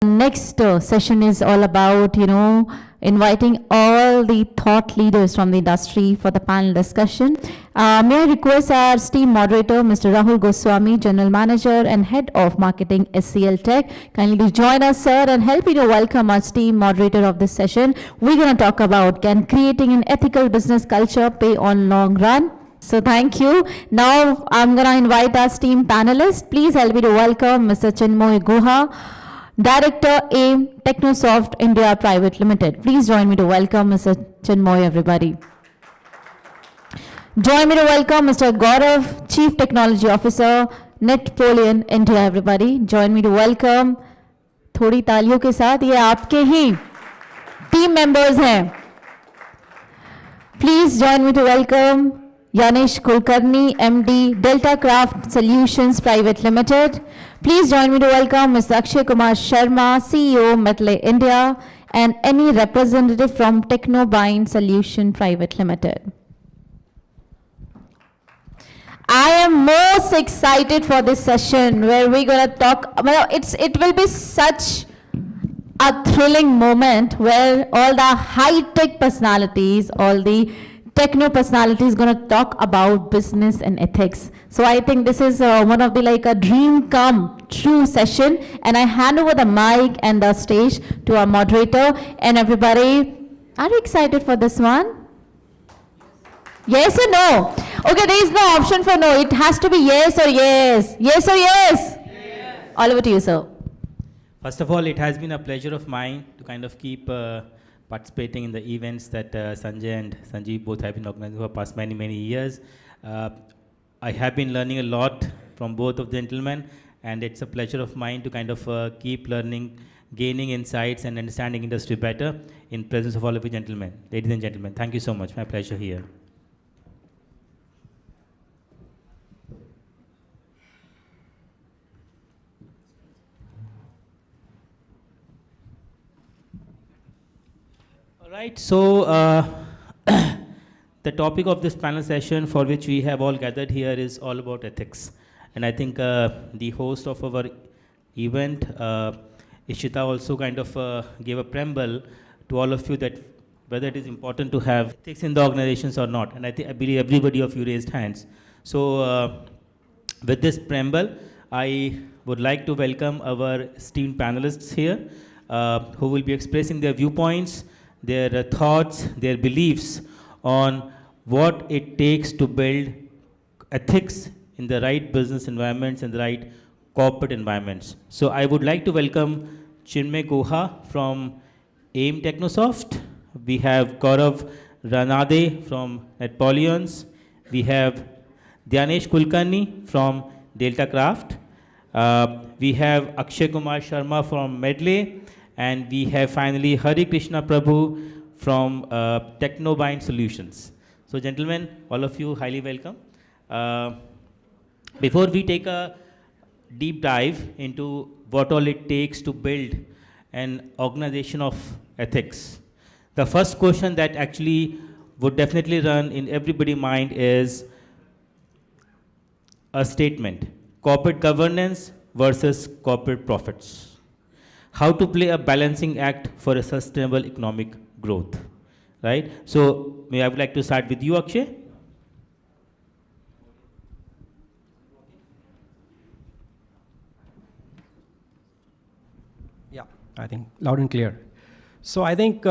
Next session is all about, inviting all the thought leaders from the industry for the panel discussion. May I request our esteemed moderator, Mr. Rahul Goswami, General Manager and Head of Marketing, HCLTech, kindly to join us, sir, and help me to welcome our esteemed moderator of this session. We're going to talk about, can creating an ethical business culture pay on long run? So thank you. Now I'm going to invite our esteemed panelists. Please help me to welcome Mr. Chinmoy Guha, Director, AIM, Technosoft India Private Limited. Please join me to welcome Mr. Chinmoy, everybody. Join me to welcome Mr. Gaurav, Chief Technology Officer, Netpoleon India, everybody. Join me to welcome, थोड़ी तालियों के साथ, ये आपके ही team members हैं. Please join me to welcome Dnyanesh Kulkarni, MD, Deltakraft Solutions Private Limited. Please join me to welcome Mr. Akshay Kumar Sharma, CEO, Medley India, and any representative from Technobind Solution Private Limited. I am most excited for this session where we're going to talk, it will be such a thrilling moment where all the high-tech personalities, all the techno personality is going to talk about business and ethics. So I think this is one of the a dream come true session, and I hand over the mic and the stage to our moderator and everybody. Are you excited for this one? Yes or no? Okay, there is no option for no. It has to be yes or yes. Yes or yes? Yes. All over to you, sir. First of all, it has been a pleasure of mine to kind of keep participating in the events that Sanjay and Sanjeev both have been organizing for past many years. I have been learning a lot from both of the gentlemen, and it's a pleasure of mine to kind of keep learning, gaining insights and understanding industry better in presence of all of you gentlemen. Ladies and gentlemen, thank you so much. My pleasure here. Right, so the topic of this panel session for which we have all gathered here is all about ethics. And I think the host of our event, Ishita, also kind of gave a preamble to all of you that whether it is important to have ethics in the organizations or not. And I believe everybody of you raised hands. So with this preamble, I would like to welcome our esteemed panelists here who will be expressing their viewpoints, their thoughts, their beliefs on what it takes to build ethics in the right business environments and the right corporate environments. So I would like to welcome Chinmoy Guha from AIM Technosoft. We have Gaurav Ranade from Netpoleon. We have Dnyanesh Kulkarni from Deltakraft. We have Akshay Kumar Sharma from Medley. And we have finally Harikrishna Prabhu from Technobind Solutions. So gentlemen, all of you highly welcome. Before we take a deep dive into what all it takes to build an organization of ethics, the first question that actually would definitely run in everybody's mind is a statement: corporate governance versus corporate profits. How to play a balancing act for a sustainable economic growth, right? So I would like to start with you, Akshay. Yeah, I think loud and clear. So I think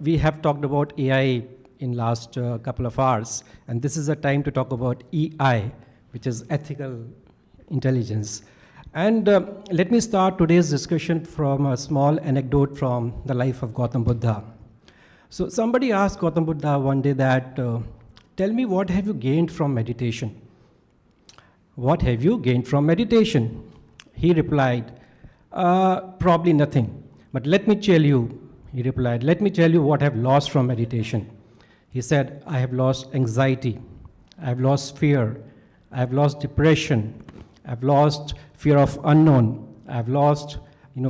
we have talked about AI in last couple of hours, and this is a time to talk about EI, which is ethical intelligence. And let me start today's discussion from a small anecdote from the life of Gautam Buddha. So somebody asked Gautam Buddha one day that, tell me, what have you gained from meditation? What have you gained from meditation? He replied, probably nothing. But let me tell you, he replied, let me tell you what I've lost from meditation. He said, I have lost anxiety. I've lost fear. I've lost depression. I've lost fear of unknown. I've lost,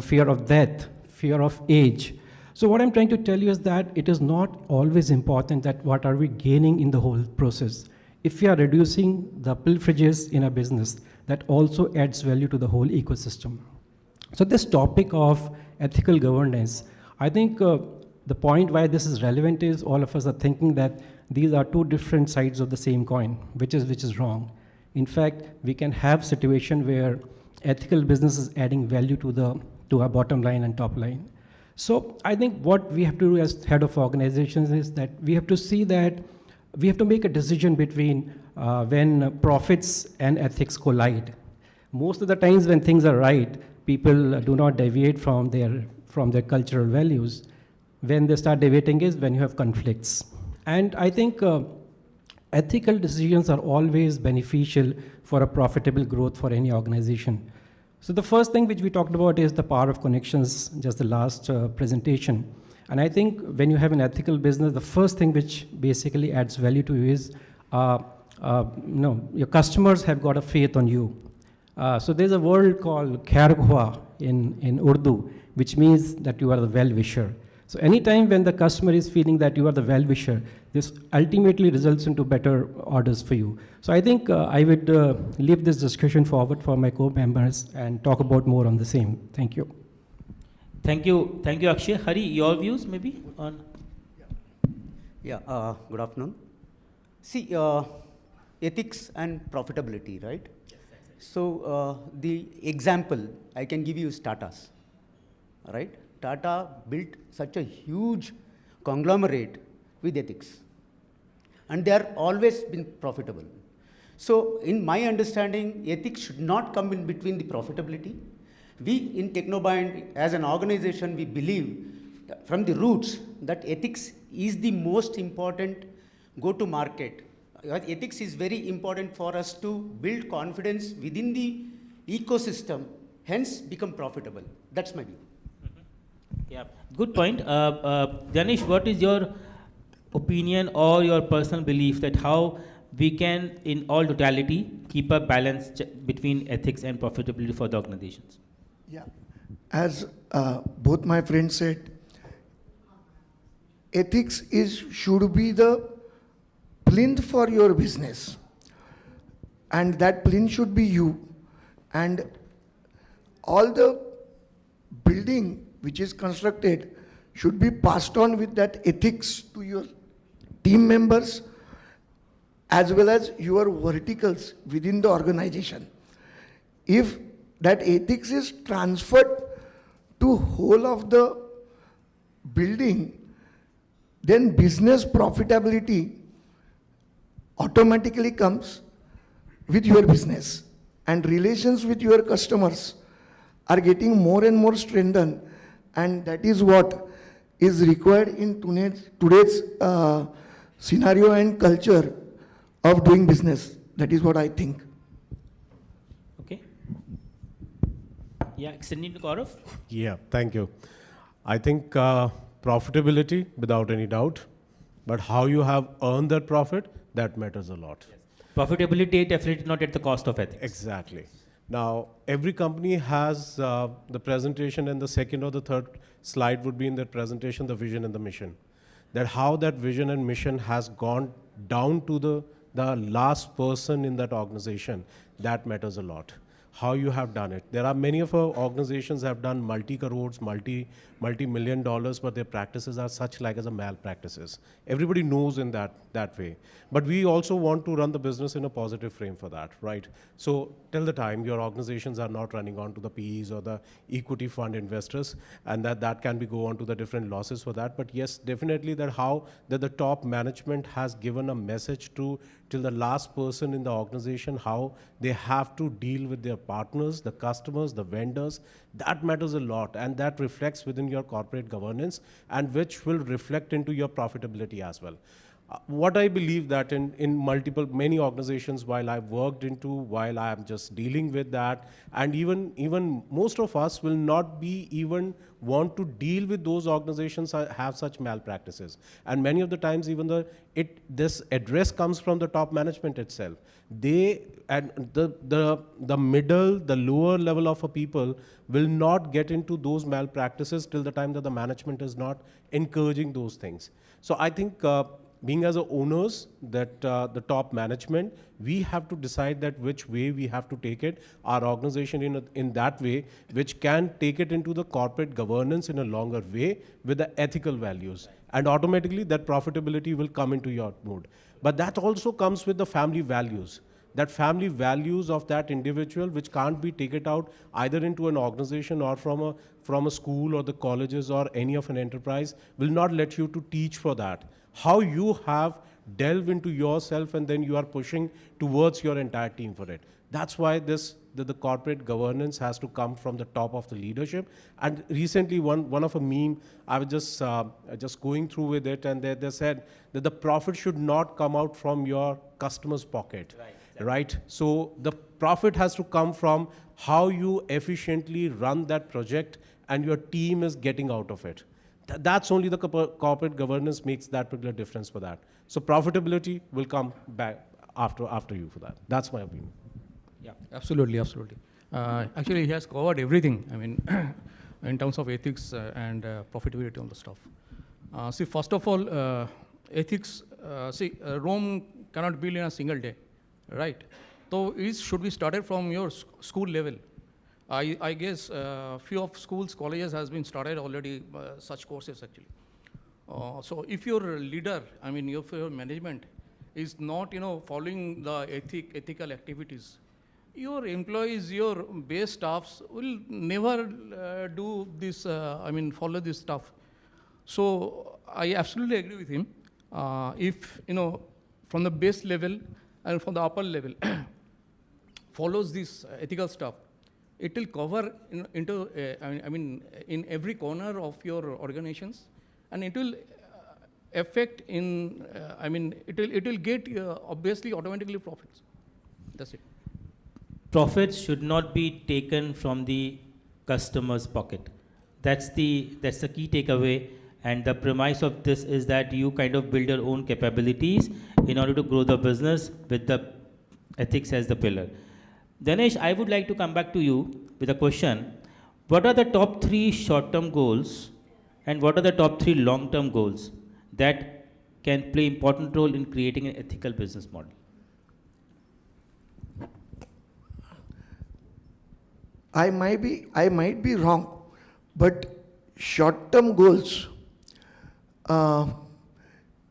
fear of death, fear of age. So what I'm trying to tell you is that it is not always important that what are we gaining in the whole process. If we are reducing the pilferages in a business, that also adds value to the whole ecosystem. So this topic of ethical governance, I think the point why this is relevant is all of us are thinking that these are two different sides of the same coin, which is wrong. In fact, we can have situation where ethical business is adding value to our bottom line and top line. So I think what we have to do as head of organizations is that we have to see that we have to make a decision between when profits and ethics collide. Most of the times when things are right, people do not deviate from their cultural values. When they start deviating is when you have conflicts. And I think ethical decisions are always beneficial for a profitable growth for any organization. So the first thing which we talked about is the power of connections, just the last presentation. And I think when you have an ethical business, the first thing which basically adds value to you is your customers have got a faith on you. So there's a word called Guha in Urdu, which means that you are the well-wisher. So anytime when the customer is feeling that you are the well-wisher, this ultimately results into better orders for you. So I think I would leave this discussion forward for my co-members and talk about more on the same. Thank you. Thank you, Akshay. Hari, your views maybe on? Yeah, good afternoon. See, ethics and profitability, right? So the example I can give you is Tata's, right? Tata built such a huge conglomerate with ethics, and they are always been profitable. So in my understanding, ethics should not come in between the profitability. We in Technobind, as an organization, we believe from the roots that ethics is the most important go-to-market. Ethics is very important for us to build confidence within the ecosystem, hence become profitable. That's my view. Yeah, good point. Dnyanesh, what is your opinion or your personal belief that how we can, in all totality, keep a balance between ethics and profitability for the organizations? Yeah, as both my friends said, ethics should be the plinth for your business, and that plinth should be you, and all the building which is constructed should be passed on with that ethics to your team members as well as your verticals within the organization. If that ethics is transferred to whole of the building, then business profitability automatically comes with your business, and relations with your customers are getting more and more strengthened, and that is what is required in today's scenario and culture of doing business. That is what I think. Okay. Yeah, extending to Gaurav. Yeah, thank you. I think profitability, without any doubt, but how you have earned that profit, that matters a lot. Yes. Profitability definitely not at the cost of ethics. Exactly. Now, every company has the presentation, and the second or the third slide would be in that presentation, the vision and the mission. That how that vision and mission has gone down to the last person in that organization, that matters a lot. How you have done it. There are many of our organizations have done multi-crores, multi-million dollars, but their practices are such like as a malpractices. Everybody knows in that way. But we also want to run the business in a positive frame for that, right? So till the time your organizations are not running on to the PEs or the equity fund investors, and that can be go on to the different losses for that. But yes, definitely that how that the top management has given a message to till the last person in the organization, how they have to deal with their partners, the customers, the vendors. That matters a lot, and that reflects within your corporate governance, and which will reflect into your profitability as well. What I believe that in many organizations, while I've worked into, while I am just dealing with that, and even most of us will not be even want to deal with those organizations that have such malpractices. And many of the times, even this address comes from the top management itself. They and the middle, the lower level of a people will not get into those malpractices till the time that the management is not encouraging those things. So I think being as a owners, that the top management, we have to decide that which way we have to take it, our organization in that way, which can take it into the corporate governance in a longer way with the ethical values. And automatically that profitability will come into your mood. But that also comes with the family values. That family values of that individual, which can't be taken out either into an organization or from a school or the colleges or any of an enterprise, will not let you to teach for that. How you have delved into yourself and then you are pushing towards your entire team for it. That's why the corporate governance has to come from the top of the leadership. And recently, one of a meme, I was just going through with it, and they said that the profit should not come out from your customer's pocket. Right. Exactly. Right? So the profit has to come from how you efficiently run that project and your team is getting out of it. That's only the corporate governance makes that particular difference for that. So profitability will come back after you for that. That's my opinion. Yeah, absolutely. Actually, he has covered everything. I mean, in terms of ethics and profitability on the stuff. See, first of all, ethics. Rome cannot build in a single day, right? So it should be started from your school level. I guess few of schools, colleges has been started already such courses actually. So if your leader, I mean, if your management is not, following the ethical activities, your employees, your base staffs will never do this, follow this stuff. So I absolutely agree with him. If, from the base level and from the upper level follows this ethical stuff, it will cover in every corner of your organizations, and it will affect in, it will get obviously automatically profits. That's it. Profits should not be taken from the customer's pocket. That's the key takeaway. And the premise of this is that you kind of build your own capabilities in order to grow the business with the ethics as the pillar. Dnyanesh, I would like to come back to you with a question. What are the top 3 short-term goals and what are the top 3 long-term goals that can play important role in creating an ethical business model? I might be wrong, but short-term goals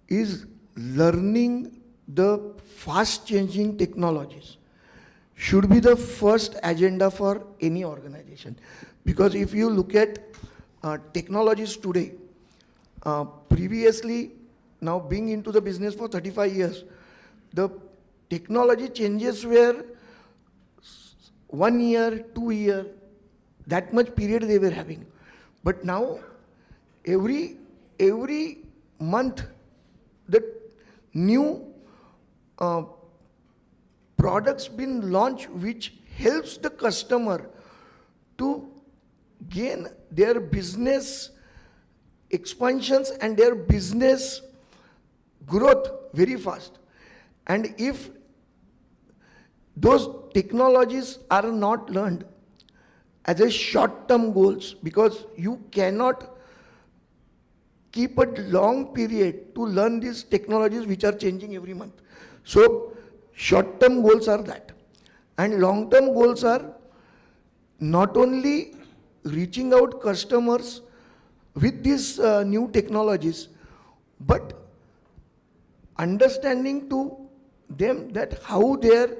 is learning the fast-changing technologies. Should be the first agenda for any organization. Because if you look at technologies today, previously, now being into the business for 35 years, the technology changes were 1 year, 2 year, that much period they were having. But now, every month, the new products been launched which helps the customer to gain their business expansions and their business growth very fast. And if those technologies are not learned as a short-term goals, because you cannot keep a long period to learn these technologies which are changing every month. So short-term goals are that. And long-term goals are not only reaching out customers with these new technologies, but understanding to them that how their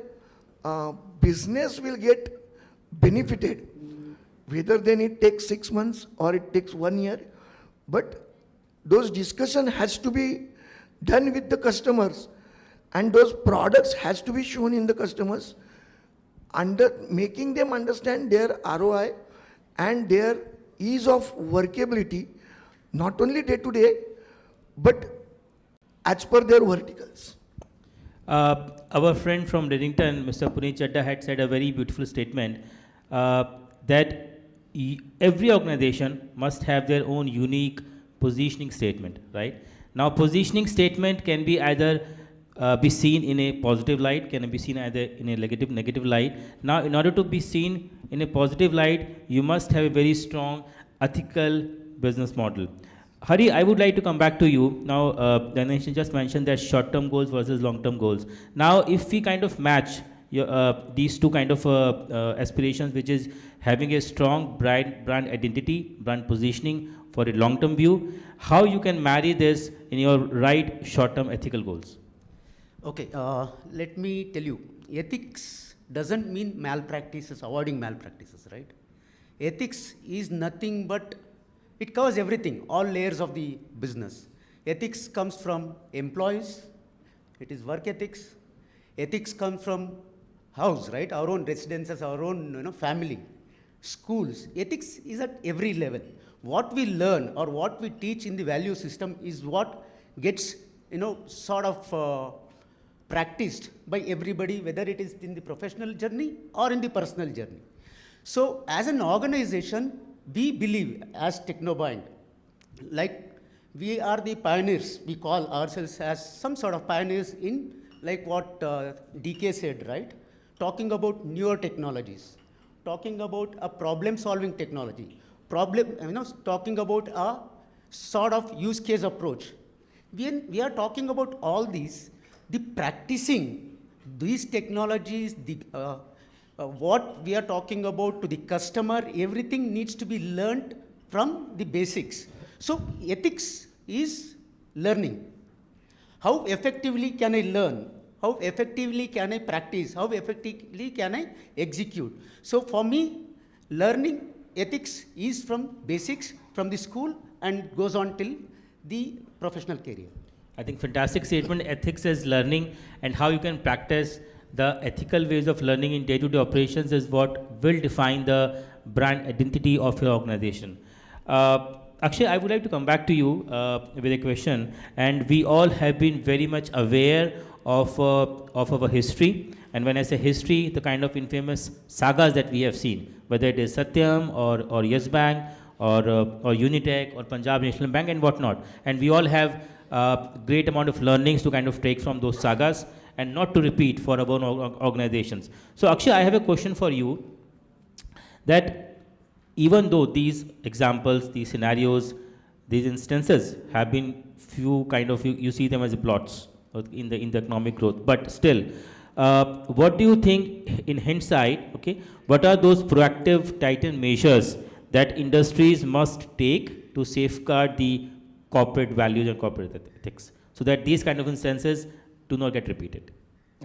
business will get benefited, whether then it takes 6 months or it takes 1 year, but those discussion has to be done with the customers, and those products has to be shown in the customers, making them understand their ROI and their ease of workability, not only day to day, but as per their verticals. Our friend from Reddington, Mr. Puneet Chadda, had said a very beautiful statement that every organization must have their own unique positioning statement, right? Now, positioning statement can be either be seen in a positive light, can be seen either in a negative light. Now, in order to be seen in a positive light, you must have a very strong ethical business model. Hari, I would like to come back to you. Now, Dnyanesh just mentioned that short-term goals versus long-term goals. Now, if we kind of match these two kind of aspirations, which is having a strong brand identity, brand positioning for a long-term view, how you can marry this in your right short-term ethical goals? Okay, let me tell you, ethics doesn't mean malpractices, avoiding malpractices, right? Ethics is nothing but, it covers everything, all layers of the business. Ethics comes from employees, it is work ethics. Ethics comes from house, right? Our own residences, our own family, schools. Ethics is at every level. What we learn or what we teach in the value system is what gets, sort of practiced by everybody, whether it is in the professional journey or in the personal journey. So as an organization, we believe as Technobind, like we are the pioneers, we call ourselves as some sort of pioneers in like what DK said, right? Talking about newer technologies, talking about a problem-solving technology, talking about a sort of use case approach. We are talking about all these, the practicing these technologies, what we are talking about to the customer, everything needs to be learned from the basics. So ethics is learning. How effectively can I learn? How effectively can I practice? How effectively can I execute? So for me, learning ethics is from basics, from the school, and goes on till the professional career. I think fantastic statement. Ethics is learning, and how you can practice the ethical ways of learning in day-to-day operations is what will define the brand identity of your organization. Akshay, I would like to come back to you with a question. And we all have been very much aware of our history. And when I say history, the kind of infamous sagas that we have seen, whether it is Satyam or Yes Bank or Unitech or Punjab National Bank and whatnot. And we all have great amount of learnings to kind of take from those sagas and not to repeat for our own organizations. So Akshay, I have a question for you, that even though these examples, these scenarios, these instances have been few kind of, you see them as plots in the economic growth, but still, what do you think in hindsight, okay, what are those proactive tightened measures that industries must take to safeguard the corporate values and corporate ethics, so that these kind of instances do not get repeated?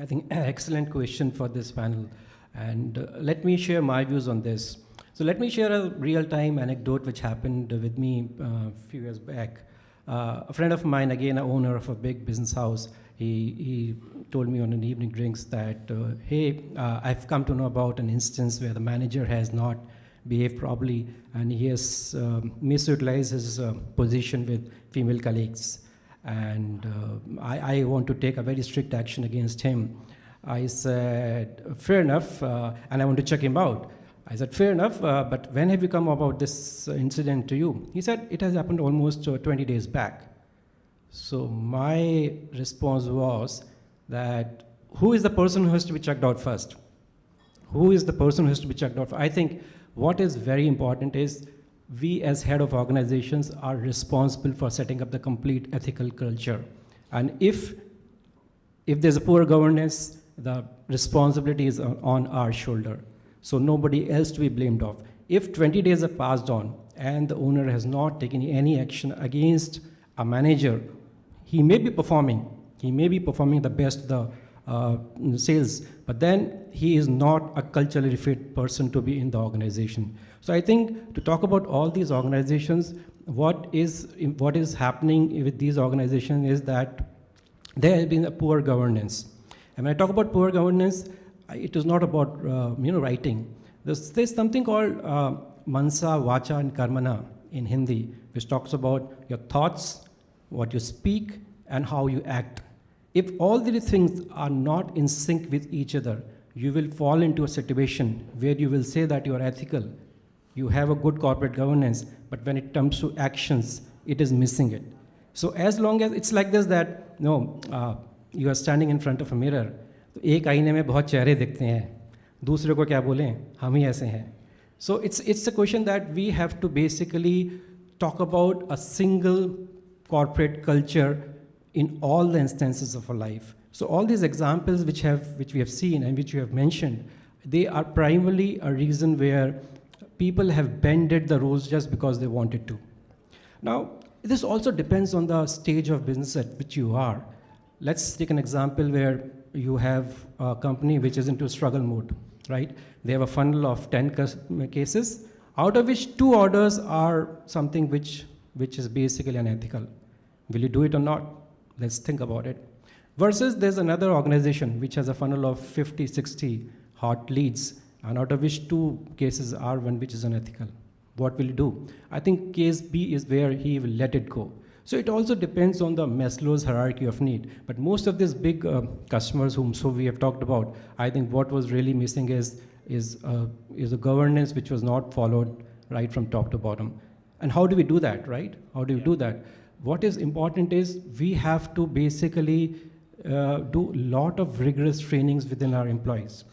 I think excellent question for this panel. And let me share my views on this. So let me share a real-time anecdote which happened with me a few years back. A friend of mine, again, an owner of a big business house, he told me on an evening drinks that, hey, I've come to know about an instance where the manager has not behaved properly and he has misutilized his position with female colleagues. And I want to take a very strict action against him. I said, fair enough, and I want to check him out. I said, fair enough, but when have you come about this incident to you? He said, it has happened almost 20 days back. So my response was that, who is the person who has to be checked out first? Who is the person who has to be checked out? I think what is very important is we as head of organizations are responsible for setting up the complete ethical culture. And if there's a poor governance, the responsibility is on our shoulder. So nobody else to be blamed of. If 20 days have passed on and the owner has not taken any action against a manager, he may be performing the best the sales, but then he is not a culturally fit person to be in the organization. So I think to talk about all these organizations, what is happening with these organizations is that there has been a poor governance. And when I talk about poor governance, it is not about writing. There's something called Mansa, Vacha, and Karmana in Hindi, which talks about your thoughts, what you speak, and how you act. If all these things are not in sync with each other, you will fall into a situation where you will say that you are ethical, you have a good corporate governance, but when it comes to actions, it is missing it. So as long as it's like this that, you are standing in front of a mirror, तो एक आईने में बहुत चेहरे दिखते हैं, दूसरे को क्या बोलें, हम ही ऐसे हैं. So it's a question that we have to basically talk about a single corporate culture in all the instances of our life. So all these examples which we have seen and which you have mentioned, they are primarily a reason where people have bended the rules just because they wanted to. Now, this also depends on the stage of business at which you are. Let's take an example where you have a company which is into struggle mode, right? They have a funnel of 10 cases, out of which 2 orders are something which is basically unethical. Will you do it or not? Let's think about it. Versus there's another organization which has a funnel of 50, 60 hot leads, and out of which 2 cases are one which is unethical. What will you do? I think case B is where he will let it go. So it also depends on the Maslow's hierarchy of need. But most of these big customers whom we have talked about, I think what was really missing is a governance which was not followed right from top to bottom. And how do we do that, right? How do we do that? What is important is we have to basically do a lot of rigorous trainings within our employees.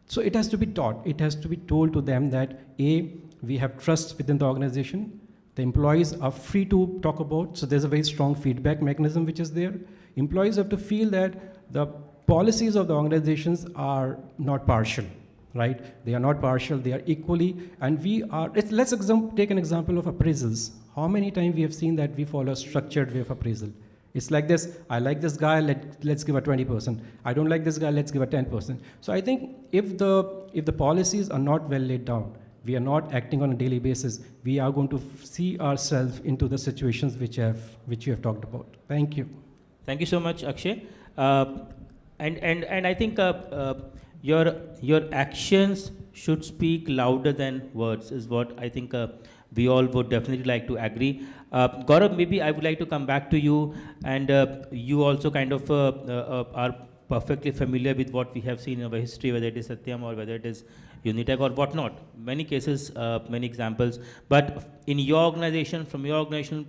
So it has to be taught. It has to be told to them that A, we have trust within the organization. The employees are free to talk about, so there's a very strong feedback mechanism which is there. Employees have to feel that the policies of the organizations are not partial, right? They are not partial, they are equally, and let's take an example of appraisals. How many times we have seen that we follow a structured way of appraisal? It's like this, I like this guy, let's give a 20%. I don't like this guy, let's give a 10%. So I think if the policies are not well laid down, we are not acting on a daily basis, we are going to see ourselves into the situations which you have talked about. Thank you. Thank you so much, Akshay. And I think your actions should speak louder than words is what I think we all would definitely like to agree. Gaurav, maybe I would like to come back to you, and you also kind of are perfectly familiar with what we have seen in our history, whether it is Satyam or whether it is Unitech or whatnot. Many cases, many examples. But in your organization, from your organizational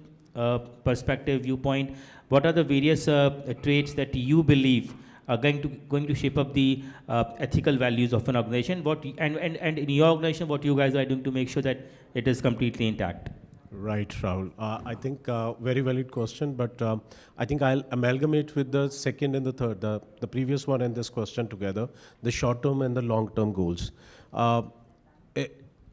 perspective, viewpoint, what are the various traits that you believe are going to shape up the ethical values of an organization? And in your organization, what you guys are doing to make sure that it is completely intact? Right, Rahul. I think very valid question, but I think I'll amalgamate with the second and the third, the previous one and this question together, the short-term and the long-term goals.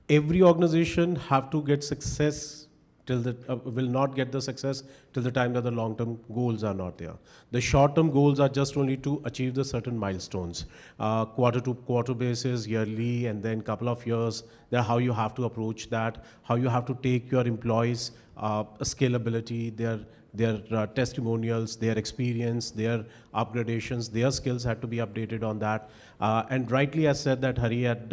Every organization have to get success will not get the success till the time that the long-term goals are not there. The short-term goals are just only to achieve the certain milestones, quarter-to-quarter basis, yearly, and then couple of years. How you have to approach that, how you have to take your employees' scalability, their testimonials, their experience, their upgradations, their skills had to be updated on that. And rightly as said that Hari had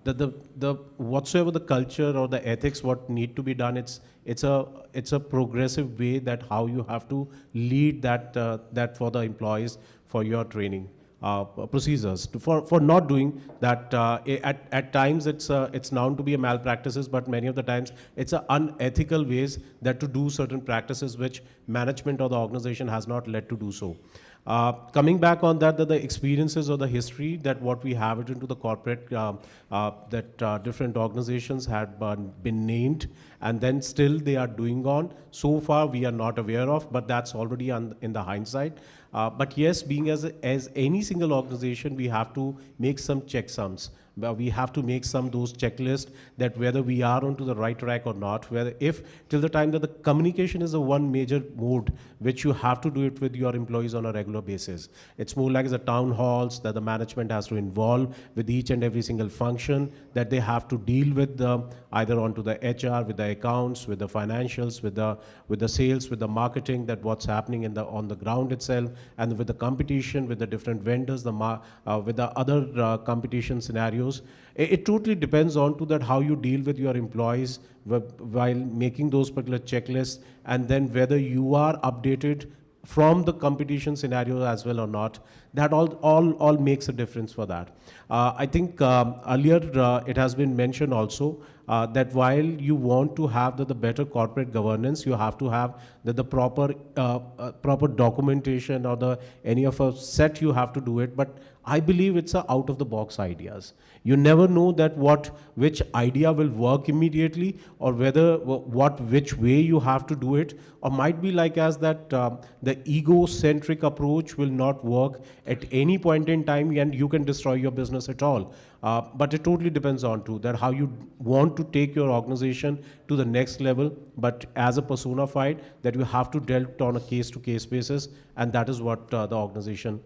the whatsoever the culture or the ethics what need to be done, it's a progressive way that how you have to lead that for the employees for your training procedures for not doing that. At times it's known to be a malpractices, but many of the times it's a unethical ways that to do certain practices which management or the organization has not led to do so. Coming back on that the experiences or the history that what we have it into the corporate, that different organizations had been named and then still they are doing on. So far we are not aware of, but that's already in the hindsight. But yes, being as any single organization, we have to make some checksums. We have to make those checklists that whether we are onto the right track or not, whether if till the time that the communication is the one major mode which you have to do it with your employees on a regular basis. It's more like the town halls that the management has to involve with each and every single function that they have to deal with either onto the HR, with the accounts, with the financials, with the sales, with the marketing, that what's happening on the ground itself, and with the competition, with the different vendors, with the other competition scenarios scenarios. It totally depends on to that how you deal with your employees while making those particular checklists, and then whether you are updated from the competition scenario as well or not. That all makes a difference for that. I think earlier it has been mentioned also that while you want to have the better corporate governance, you have to have the proper documentation or any of a set you have to do it. But I believe it's a out of the box ideas. You never know that which idea will work immediately, or which way you have to do it, or might be like as that the egocentric approach will not work at any point in time, and you can destroy your business at all. But it totally depends on to that how you want to take your organization to the next level, but as a persona fied that you have to deal on a case to case basis, and that is what the organization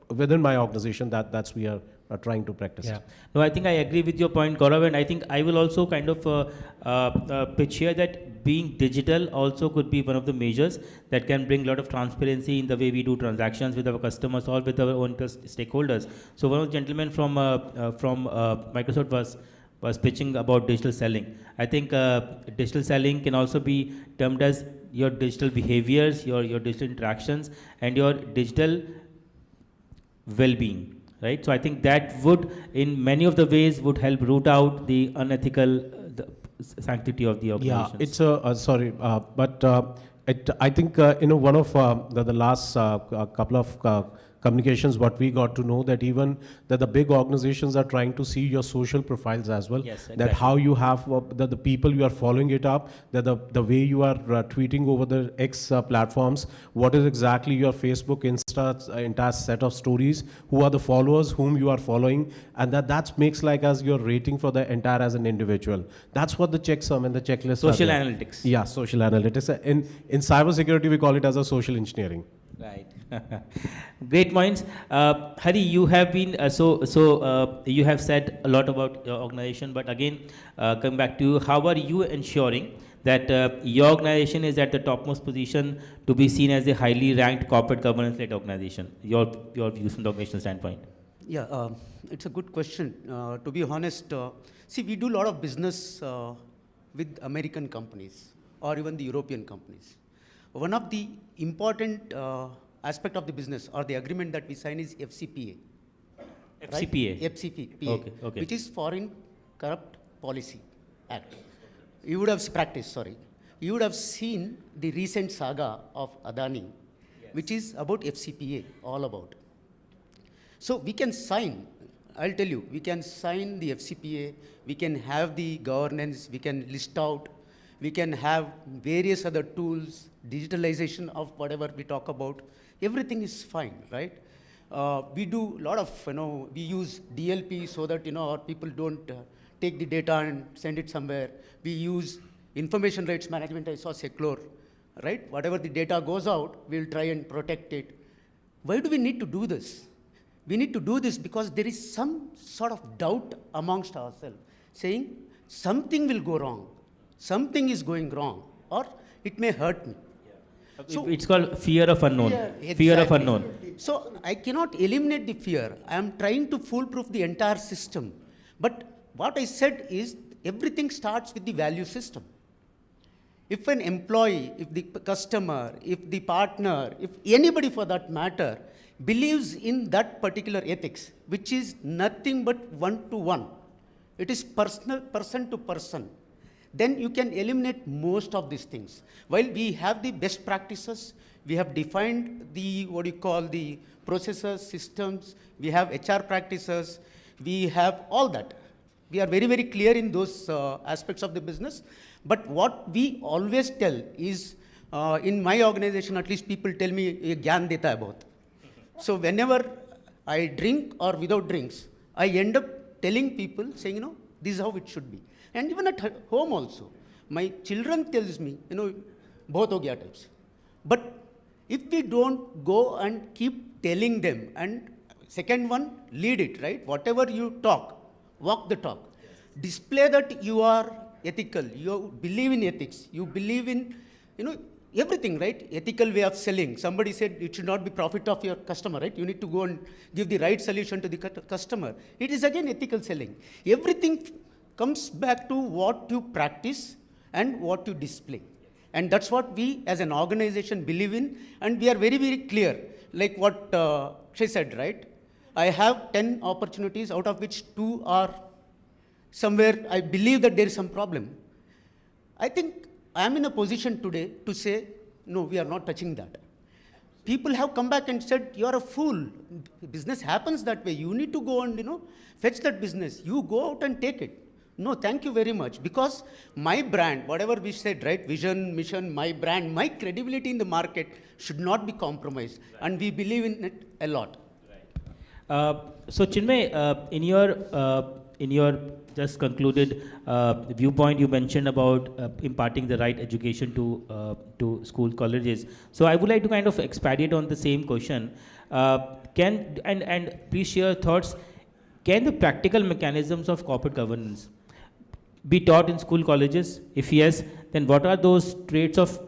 within my organization that's we are trying to practice. Yeah. No, I think I agree with your point, Gaurav, and I think I will also kind of pitch here that being digital also could be one of the measures that can bring a lot of transparency in the way we do transactions with our customers or with our own stakeholders. So one of the gentlemen from Microsoft was pitching about digital selling. I think digital selling can also be termed as your digital behaviors, your digital interactions, and your digital well-being, right? So I think that would, in many of the ways, would help root out the unethical sanctity of the organization. Yeah, it's I think one of the last couple of communications, what we got to know that even that the big organizations are trying to see your social profiles as well. Yes, exactly. That how you have the people you are following it up, that the way you are tweeting over the X platforms, what is exactly your Facebook, Insta, entire set of stories, who are the followers whom you are following, and that makes like as your rating for the entire as an individual. That's what the checksum and the checklist. Social analytics. Yeah, social analytics. In cybersecurity, we call it as a social engineering. Right. Great points. Hari, you have been, you have said a lot about your organization, but again, come back to how are you ensuring that your organization is at the topmost position to be seen as a highly ranked corporate governance-led organization? Your views from the organizational standpoint. Yeah, it's a good question. To be honest, see, we do a lot of business with American companies or even the European companies. One of the important aspect of the business or the agreement that we sign is FCPA. FCPA? Right? FCPA, okay. which is Foreign Corrupt Policy Act. You would have practiced, sorry. You would have seen the recent saga of Adani, yes, which is about FCPA, all about. So we can sign, I'll tell you, we can sign the FCPA, we can have the governance, we can list out, we can have various other tools, digitalization of whatever we talk about. Everything is fine, right? We do a lot of, we use DLP so that, our people don't take the data and send it somewhere. We use information rights management, I saw Secure, right? Whatever the data goes out, we'll try and protect it. Why do we need to do this? We need to do this because there is some sort of doubt amongst ourselves, saying something will go wrong, something is going wrong, or it may hurt me. So it's called fear of unknown. Yeah, exactly. Fear of unknown. So I cannot eliminate the fear. I am trying to foolproof the entire system. But what I said is everything starts with the value system. If an employee, if the customer, if the partner, if anybody for that matter believes in that particular ethics, which is nothing but one-to-one, it is personal, person to person, then you can eliminate most of these things. While we have the best practices, we have defined the, the processes, systems, we have HR practices, we have all that. We are very, very clear in those aspects of the business. But what we always tell is, in my organization, at least people tell me, "Ye gyan deta hai bahut." So whenever I drink or without drinks, I end up telling people, saying, this is how it should be. And even at home also, my children tells me, bahut ho gaya types. But if we don't go and keep telling them, and second one, lead it, right? Whatever you talk, walk the talk. Display that you are ethical, you believe in ethics, you believe in, everything, right? Ethical way of selling. Somebody said it should not be profit of your customer, right? You need to go and give the right solution to the customer. It is again ethical selling. Everything comes back to what you practice and what you display. And that's what we as an organization believe in, and we are very, very clear. Like what Akshay said, right? I have 10 opportunities, out of which 2 are somewhere I believe that there is some problem. I think I am in a position today to say, no, we are not touching that. People have come back and said, you are a fool. Business happens that way. You need to go and, fetch that business. You go out and take it. No, thank you very much. Because my brand, whatever we said, right, vision, mission, my brand, my credibility in the market should not be compromised. Right. And we believe in it a lot. Right. So Chinmoy, in your just concluded viewpoint, you mentioned about imparting the right education to school colleges. So I would like to kind of expatiate on the same question. And please share your thoughts. Can the practical mechanisms of corporate governance be taught in school colleges? If yes, then what are those traits of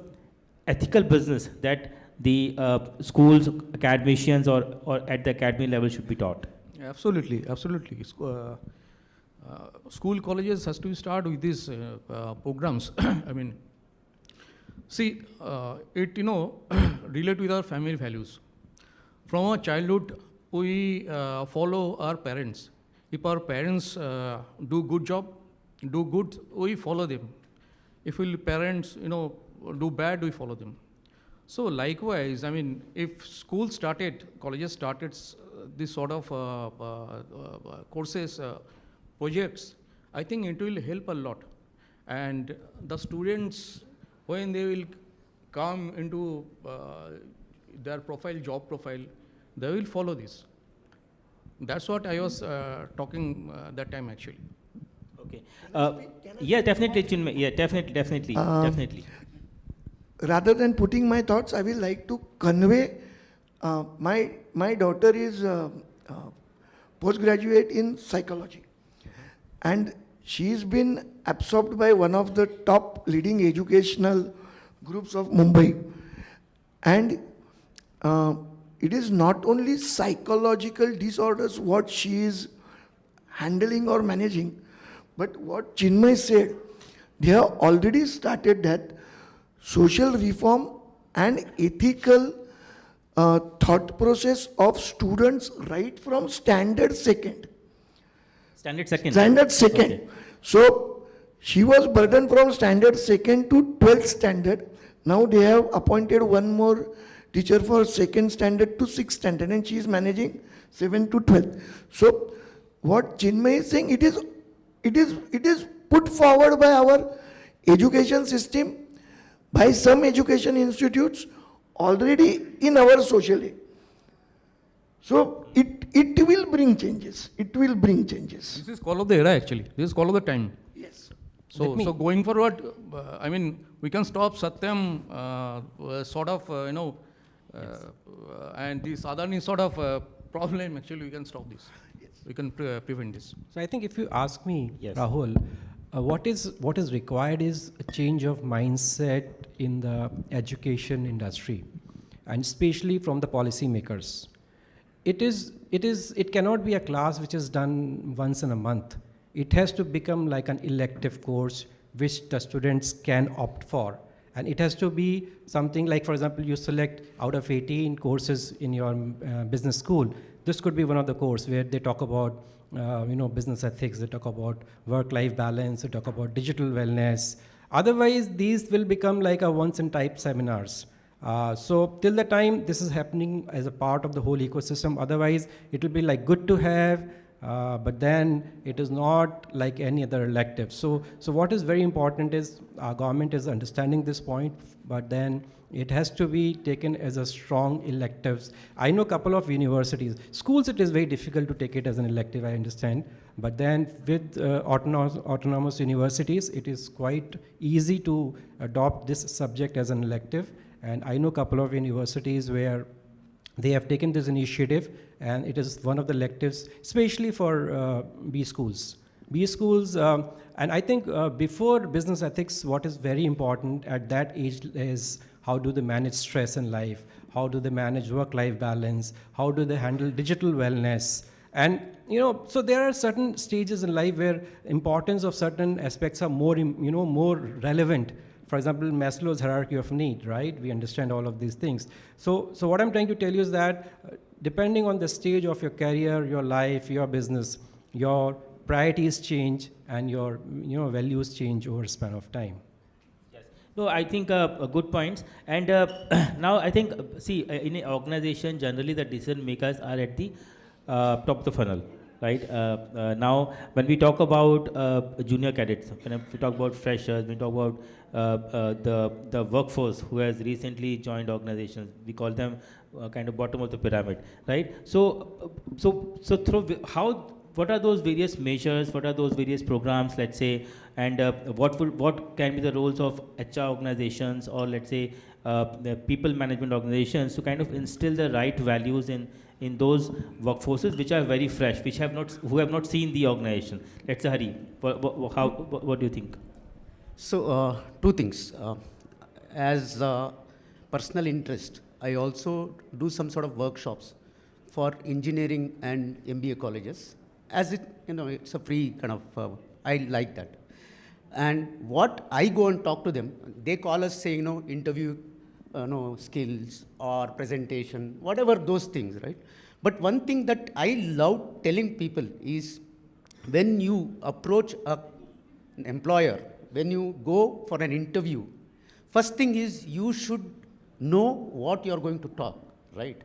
ethical business that the schools, academicians, or at the academy level should be taught? Absolutely, absolutely. School colleges has to start with these programs. I mean, see, it relate with our family values. From our childhood, we follow our parents. If our parents do good job, do good, we follow them. If parents, do bad, we follow them. So likewise, I mean, if school started, colleges started this sort of courses, projects, I think it will help a lot. And the students, when they will come into their profile, job profile, they will follow this. That's what I was talking that time actually. Okay. Yeah, definitely, Chinmoy. Yeah, definitely. Rather than putting my thoughts, I will like to convey. My daughter is postgraduate in psychology, and she's been absorbed by one of the top leading educational groups of Mumbai. And it is not only psychological disorders what she is handling or managing, but what Chinmoy said, they have already started that social reform and ethical thought process of students right from standard second. Standard second. Standard second. Okay. So she was burdened from standard second to 12th standard. Now they have appointed one more teacher for second standard to 6th standard, and she is managing 7th to 12th. So what Chinmoy is saying, it is put forward by our education system, by some education institutes already in our social aid. So it will bring changes. It will bring changes. This is call of the era actually. This is call of the time. Yes. So going forward, I mean, we can stop Satyam sort of, and this Adani sort of problem, actually we can stop this. Yes. We can prevent this. So I think if you ask me, Yes. Rahul, what is required is a change of mindset in the education industry, and especially from the policymakers. It cannot be a class which is done once in a month. It has to become like an elective course which the students can opt for. And it has to be something like, for example, you select out of 18 courses in your business school. This could be one of the courses where they talk about business ethics, they talk about work-life balance, they talk about digital wellness. Otherwise, these will become like a once-in-type seminars. So till the time this is happening as a part of the whole ecosystem, otherwise it will be like good to have, but then it is not like any other elective. So what is very important is our government is understanding this point, but then it has to be taken as a strong electives. I know a couple of universities. Schools, it is very difficult to take it as an elective, I understand. But then with autonomous universities, it is quite easy to adopt this subject as an elective. And I know a couple of universities where they have taken this initiative, and it is one of the electives, especially for B schools. B schools, and I think before business ethics, what is very important at that age is How do they manage stress in life? How do they manage work-life balance? How do they handle digital wellness? And so there are certain stages in life where importance of certain aspects are more, more relevant. For example, Maslow's hierarchy of need, right? We understand all of these things. So what I'm trying to tell you is that depending on the stage of your career, your life, your business, your priorities change and your values change over a span of time. No, I think good points. And now I think, in an organization, generally the decision makers are at the top of the funnel, right? Now, when we talk about junior cadets, when we talk about freshers, when we talk about the workforce who has recently joined organizations, we call them kind of bottom of the pyramid, right? So what are those various measures? What are those various programs, let's say, and what can be the roles of HR organizations or let's say the people management organizations to kind of instill the right values in those workforces which are very fresh, who have not seen the organization? Let's say, Hari, what do you think? So, two things. As personal interest, I also do some sort of workshops for engineering and MBA colleges. As it's a free kind of, I like that. And what I go and talk to them, they call us saying, interview skills or presentation, whatever those things, right? But one thing that I love telling people is when you approach an employer, when you go for an interview, first thing is you should know what you're going to talk, right?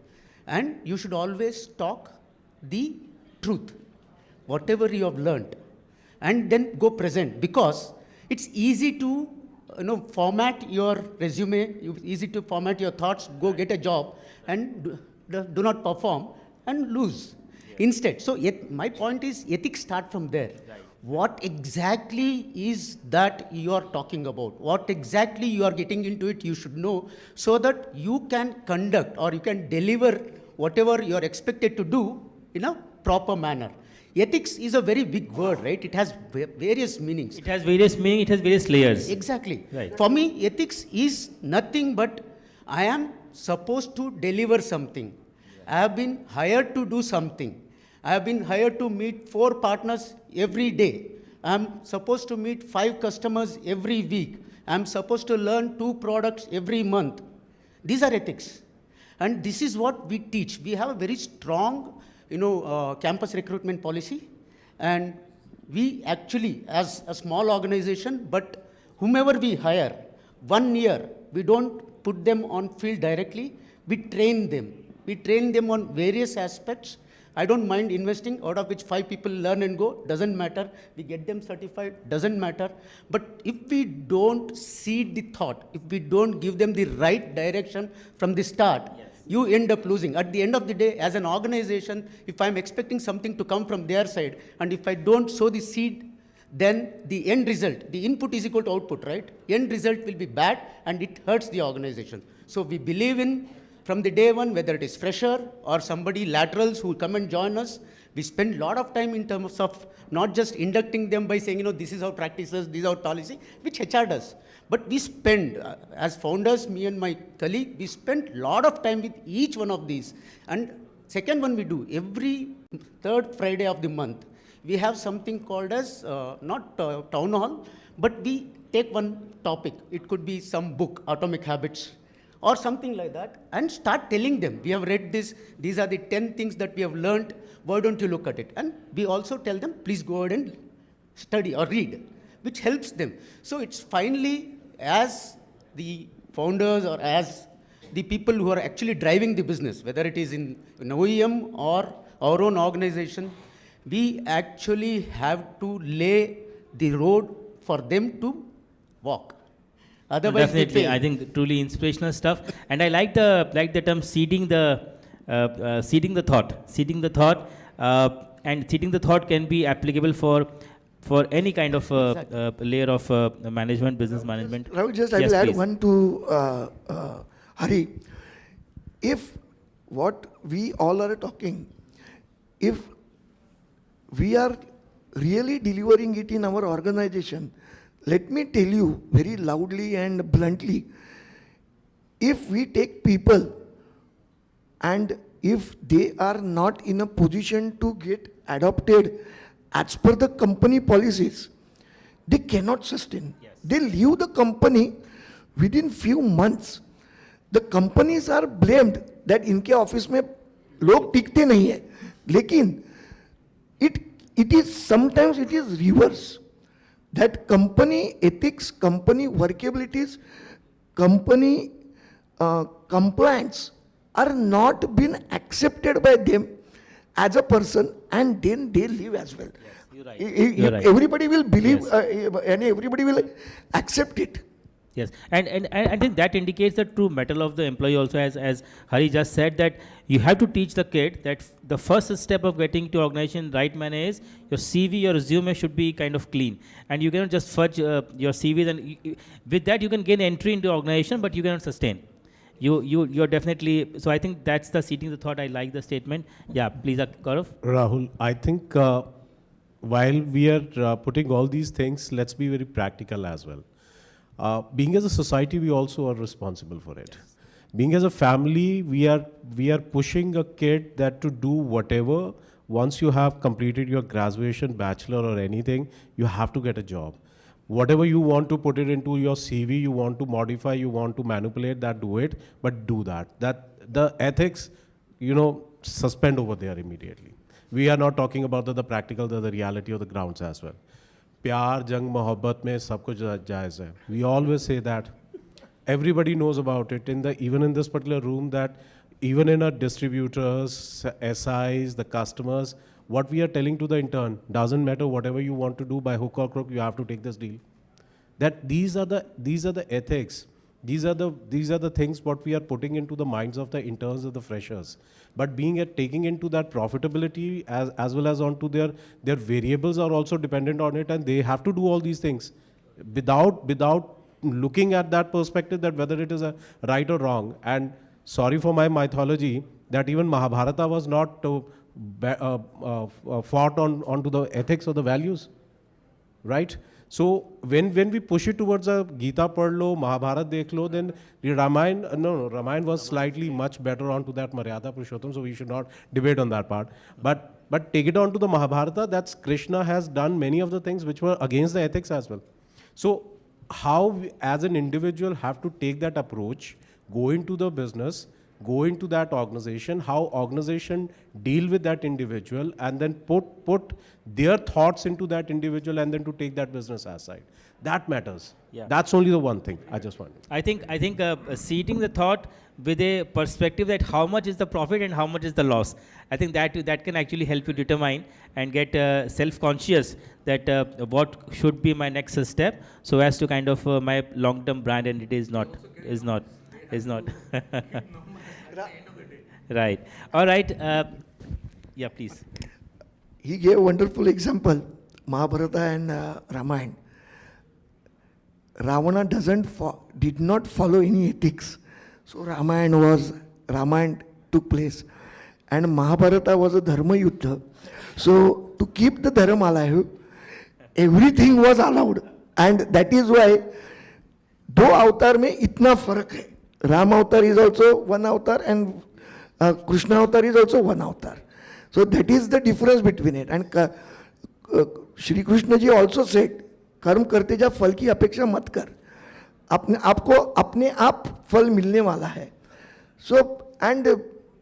And you should always talk the truth, whatever you have learned, and then go present, because it's easy to format your resume, easy to format your thoughts, go get a job and do not perform and lose. Instead, so my point is ethics start from there. Right. What exactly is that you are talking about? What exactly you are getting into it, you should know, so that you can conduct or you can deliver whatever you are expected to do in a proper manner. Ethics is a very big word, right? It has various meanings. It has various meanings, it has various layers. Exactly. Right. For me, ethics is nothing but I am supposed to deliver something. I have been hired to do something. I have been hired to meet 4 partners every day. I am supposed to meet 5 customers every week. I am supposed to learn 2 products every month. These are ethics. And this is what we teach. We have a very strong campus recruitment policy, and we actually, as a small organization, but whomever we hire, 1 year, we don't put them on field directly, we train them. We train them on various aspects. I don't mind investing, out of which 5 people learn and go, doesn't matter. We get them certified, doesn't matter. But if we don't seed the thought, if we don't give them the right direction from the start, yes, you end up losing. At the end of the day, as an organization, if I'm expecting something to come from their side, and if I don't sow the seed, then the end result, the input is equal to output, right? End result will be bad, and it hurts the organization. So we believe in, from the day one, whether it is fresher or somebody laterals who come and join us, we spend a lot of time in terms of not just inducting them by saying, this is our practices, this is our policy, which HR does. But we spend, as founders, me and my colleague, we spend a lot of time with each one of these. And second one we do, every 3rd Friday of the month, we have something called as, not town hall, but we take one topic. It could be some book, Atomic Habits, or something like that, and start telling them, we have read this, these are the 10 things that we have learned, why don't you look at it? And we also tell them, please go ahead and study or read, which helps them. So it's finally, as the founders or as the people who are actually driving the business, whether it is in an OEM or our own organization, we actually have to lay the road for them to walk. Otherwise, definitely, I think truly inspirational stuff. And I like the term seeding the thought, and seeding the thought can be applicable for any kind of layer of management, business management. Rahul, just I Yes, will add please. one to Hari. If what we all are talking, if we are really delivering it in our organization, let me tell you very loudly and bluntly, if we take people and if they are not in a position to get adopted as per the company policies, they cannot sustain. Yes. They leave the company within few months. The companies are blamed that इनके office में लोग टिकते नहीं है, लेकिन it is sometimes it is reverse, that company ethics, company workabilities, company compliance are not been accepted by them as a person, and then they leave as well. Yes, you're right. You're right. Everybody will believe Yes. and everybody will accept it. Yes, and I think that indicates the true mettle of the employee also, as Hari just said, that you have to teach the kid that the first step of getting to organization right manner is your CV, your resume should be kind of clean, and you cannot just fudge your CVs, and with that you can gain entry into organization, but you cannot sustain. You're definitely, so I think that's the seating the thought. I like the statement. Yeah, please, Gaurav. Rahul, I think while we are putting all these things, let's be very practical as well. Being as a society, we also are responsible for it. Yes. Being as a family, we are pushing a kid that to do whatever. Once you have completed your graduation, bachelor or anything, you have to get a job. Whatever you want to put it into your CV, you want to modify, you want to manipulate that, do it, but do that. That the ethics, suspend over there immediately. We are not talking about the practical, the reality of the grounds as well. प्यार जंग मोहब्बत में सब कुछ जायज़ है. We always say that. Everybody knows about it. Even in this particular room, that even in our distributors, SIs, the customers, what we are telling to the intern doesn't matter. Whatever you want to do by hook or crook, you have to take this deal. That these are the ethics. These are the things what we are putting into the minds of the interns and the freshers. But taking into that profitability as well as onto their variables are also dependent on it, and they have to do all these things without looking at that perspective, that whether it is a right or wrong. And sorry for my mythology, that even Mahabharata was not fought onto the ethics or the values, right? So when we push it towards a Gita pad lo, Mahabharata dekh lo, then the Ramayana was slightly much better onto that Maryada Purushottam, so we should not debate on that part. But take it on to the Mahabharata, that's Krishna has done many of the things which were against the ethics as well. So how we, as an individual, have to take that approach, go into the business, go into that organization, how organization deal with that individual, and then put their thoughts into that individual, and then to take that business aside. That matters. Yeah. That's only the one thing I just want. I think seating the thought with a perspective that how much is the profit and how much is the loss. I think that can actually help you determine and get self-conscious that what should be my next step, so as to kind of my long-term brand, and it is not. Right. All right. Yeah, please. He gave a wonderful example, Mahabharata and Ramayana. Ravana did not follow any ethics. So Ramayana took place. And Mahabharata was a dharma yuddha. So to keep the dharma alive, everything was allowed. And that is why, दो अवतार में इतना फर्क है. Ram avatar is also one avatar, and Krishna avatar is also one avatar. So that is the difference between it. And Shri Krishna ji also said, कर्म करते जा, फल की अपेक्षा मत कर, आपको अपने आप फल मिलने वाला है. So, and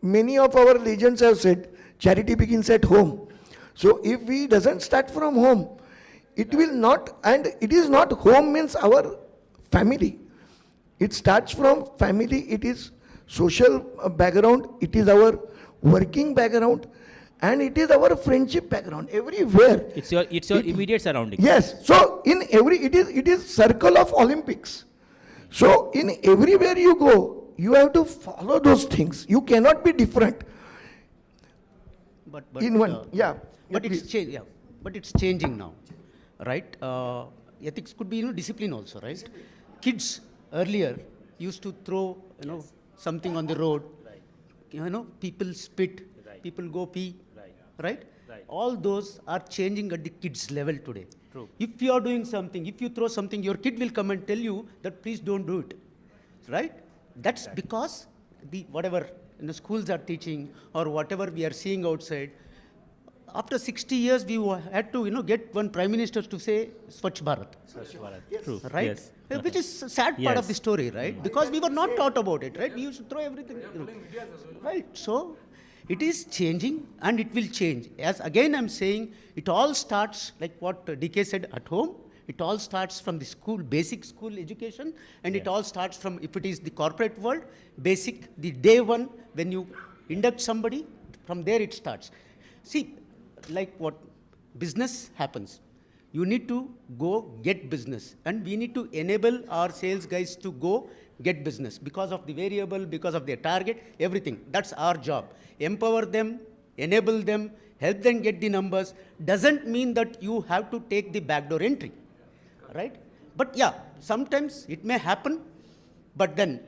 many of our legends have said, charity begins at home. So if we doesn't start from home, it will not, and it is not, home means our family. It starts from family, it is social background, it is our working background, and it is our friendship background. Everywhere. It's your immediate surroundings. Yes. So in every, it is circle of Olympics. So in everywhere you go, you have to follow those things. You cannot be different. But in one, yeah. But Yeah, it's please. yeah. But it's changing now, right? Ethics could be discipline also, right? Kids earlier used to throw something on the road. People spit, people go pee, right? All those are changing at the kids level today. True. If you are doing something, if you throw something, your kid will come and tell you that please don't do it, right? That's because the whatever in the schools are teaching or whatever we are seeing outside. After 60 years, we had to get one prime minister to say Swachh Bharat. True. Right? Yes. Which is a sad part of Yes. the story, right? Because we were not taught about it, right? We used to throw everything. Right. So it is changing and it will change. As again I'm saying, it all starts like what DK said at home. It all starts from the school, basic school education, and it all starts from, if it is the corporate world, basic, the day one, when you induct somebody, from there it starts. See, like what business happens. You need to go get business, and we need to enable our sales guys to go get business because of the variable, because of their target, everything. That's our job. Empower them, enable them, help them get the numbers. Doesn't mean that you have to take the backdoor entry, right? But yeah, sometimes it may happen, but then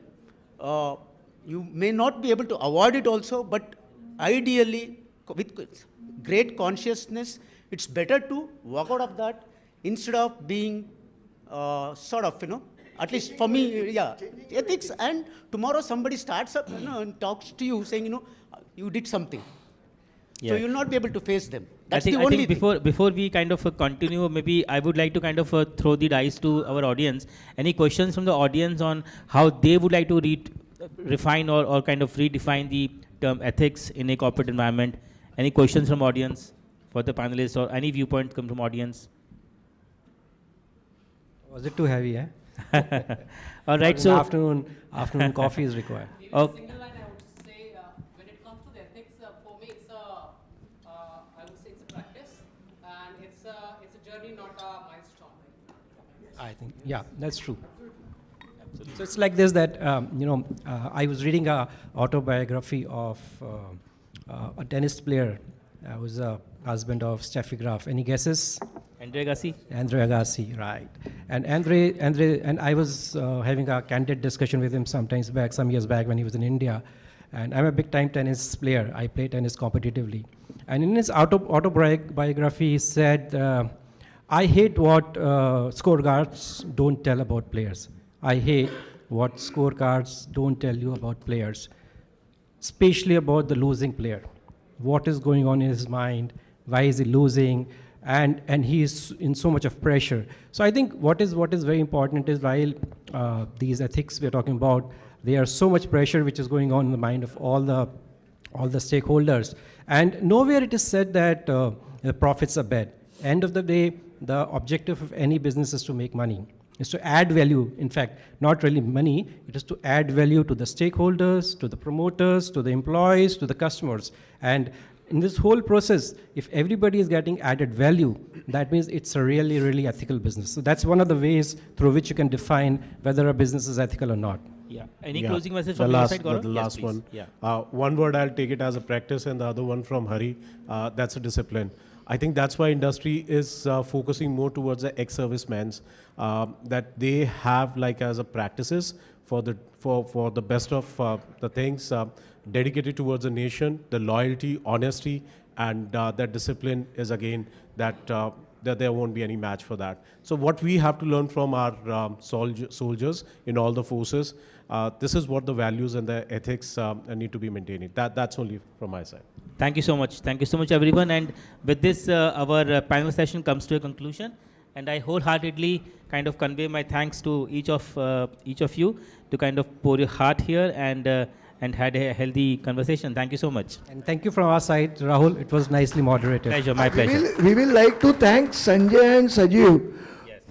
you may not be able to avoid it also, but ideally, with great consciousness, it's better to walk out of that instead of being sort of, at least for me, yeah, ethics. And tomorrow somebody starts up, and talks to you saying, you did something. Yeah. So you'll not be able to face them. That's I the only think thing. before we kind of continue, maybe I would like to kind of throw the dice to our audience. Any questions from the audience on how they would like to refine or kind of redefine the term ethics in a corporate environment? Any questions from audience for the panelists, or any viewpoint come from audience? Was it too heavy, eh? All right, In so the afternoon coffee is required. Oh, Single line, I would say, when it comes to the ethics, for me, it's I would say it's a practice, and it's a journey, not a milestone. I think, yeah, that's true. So it's like this that, I was reading a autobiography of a tennis player who's a husband of Steffi Graf. Any guesses? Andre Agassi? Andre Agassi, right. And Andre, and I was having a candid discussion with him some years back when he was in India. And I'm a big time tennis player. I play tennis competitively. And in his autobiography, he said, I hate what scorecards don't tell about players. I hate what scorecards don't tell you about players, especially about the losing player. What is going on in his mind? Why is he losing? And he is in so much of pressure. So I think what is very important is while these ethics we're talking about, there are so much pressure which is going on in the mind of all the stakeholders. And nowhere it is said that the profits are bad. End of the day, the objective of any business is to make money, is to add value. In fact, not really money, it is to add value to the stakeholders, to the promoters, to the employees, to the customers. And in this whole process, if everybody is getting added value, that means it's a really, really ethical business. So that's one of the ways through which you can define whether a business is ethical or not. Yeah. Any Yeah. closing message The from your last- side, Gaurav? The Yes, last please. one. Yeah. One word I'll take it as a practice, and the other one from Hari. That's a discipline. I think that's why industry is focusing more towards the ex-servicemans, that they have like as a practices for the best of the things dedicated towards the nation, the loyalty, honesty, and that discipline is again that there won't be any match for that. So what we have to learn from our soldiers in all the forces, this is what the values and the ethics need to be maintained. That's only from my side. Thank you so much. Thank you so much, everyone. And with this, our panel session comes to a conclusion. And I wholeheartedly kind of convey my thanks to each of you to kind of pour your heart here and had a healthy conversation. Thank you so much. And thank you from our side, Rahul. It was nicely moderated. Pleasure, my pleasure. We will like to thank Sanjay and Sajeev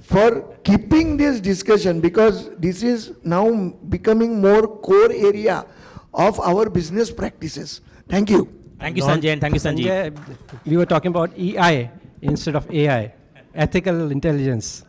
for keeping this discussion, because this is now becoming more core area of our business practices. Thank you. Thank you, Sanjay, and thank you, Sanjeev. Sanjay, we were talking about EI instead of AI, ethical intelligence.